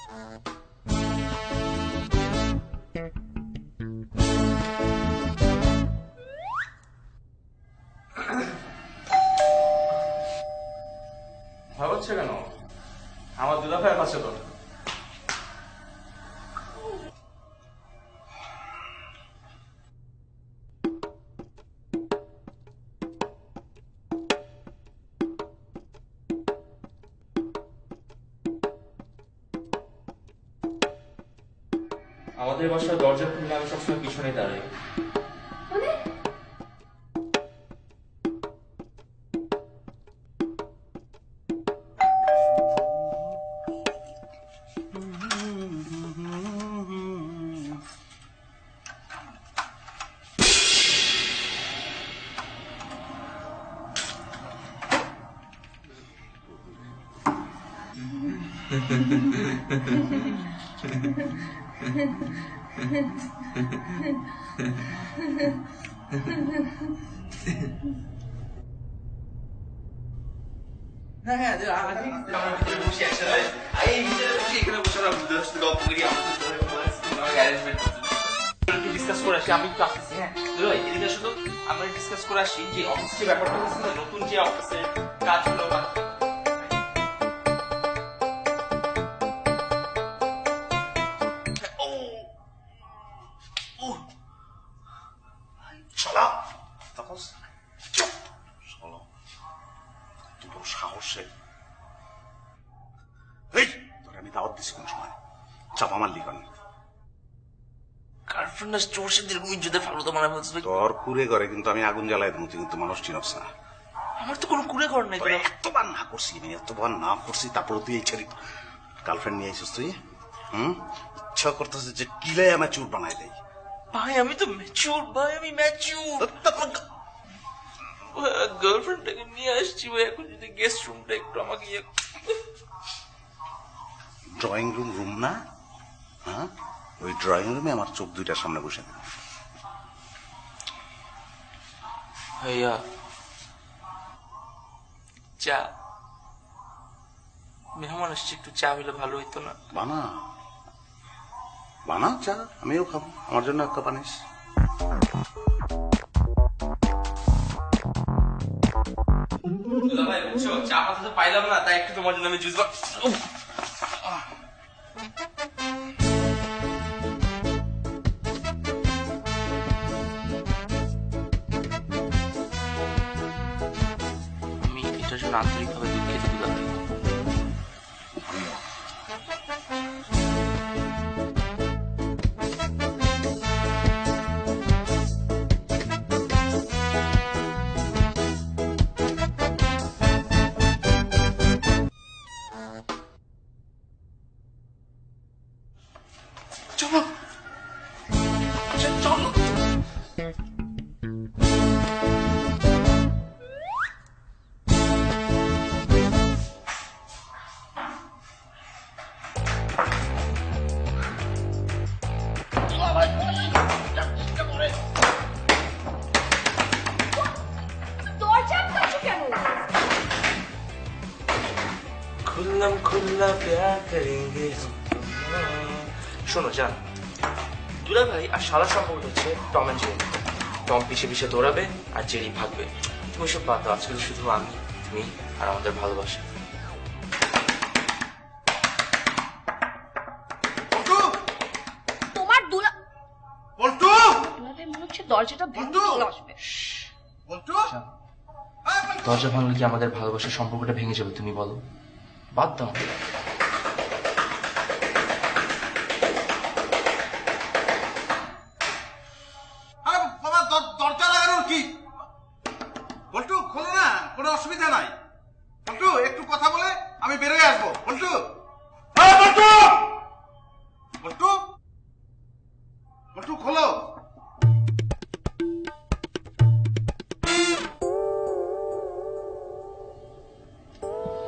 ভয় হচ্ছে কেন? আমার দুলা ভাইয়ের কাছে তো আমাদের বাসার দরজা খুললে আমি সবসময় পিছনে দাঁড়াই। আমি তো আসছি। হ্যাঁ এদিকে শুধু আমরা ডিসকাস করে আসি যে অফিসের ব্যাপারটা হচ্ছে নতুন যে অফিসের কাজগুলো সাহসে তোরে আমি দাওয়াত দিছি কোন সময় চাপা মারলি কেন? তোর কুড়ে করে কিন্তু আমি আগুন জ্বালাই দেবো, তুই কিন্তু মানুষ চিনস না। আমার তো কোনো কুড়ে ঘর নাই। এতবার না করছি আমি, এতবার না করছি, তারপরে তুই এই ছেড়ে গার্লফ্রেন্ড নিয়ে আইসিস তুই। ইচ্ছা করতেছে যে কিলাই আমার চুর বানাই দেয়। ভাই আমি তো ম্যাচিউর, ভাই আমি ম্যাচিউর। গার্লফ্রেন্ডটাকে নিয়ে আসছি ভাই, এখন যদি গেস্ট রুমটা একটু আমাকে ড্রয়িং রুম রুম না, হ্যাঁ ওই ড্রয়িং রুমে আমার চোখ দুইটার সামনে বসে দেবে। ভাইয়া চা, মেহমান আসছে, একটু চা হলে ভালো হইতো না? বানা বানা চা, আমিও খাবো, আমার জন্য একটা বানিস। ভাই বুঝছো চা পাতা তো পাইলাম না, তাই একটু তোমার জন্য আমি জুস আমি এটার জন্য আন্তরিকভাবে দুঃখিত দুলা ভাই। চলো চলো खुल्लम खुल्ला प्यार करेंगे। শোনো জান, দুলা ভাই আর শালা সম্পর্ক হচ্ছে টম এন্ড জেরি। টম পিছে পিছে দৌড়াবে আর জেরি ভাগবে। তুমি সব বাদ দাও, আজকাল শুধু আমি, তুমি আর আমাদের ভালোবাসা। তোমার দুলা বল্টু দুলাভাই মনে হচ্ছে দরজাটা ভেঙে চলে আসবে। বল্টু দরজা ভাঙলে কি আমাদের ভালোবাসার সম্পর্কটা ভেঙে যাবে? তুমি বলো, বাদ দাও। দরজা লাগানোর কি? বল্টু খোলো না, কোনো অসুবিধা নাই। বল্টু একটু কথা বলে আমি বেরোয় আসবো। বল্টু বল্টু বল্টু বল্টু খোলো।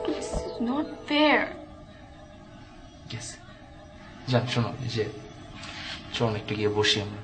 This is not fair. জান শোনো, এই যে চল একটু গিয়ে বসি আমরা।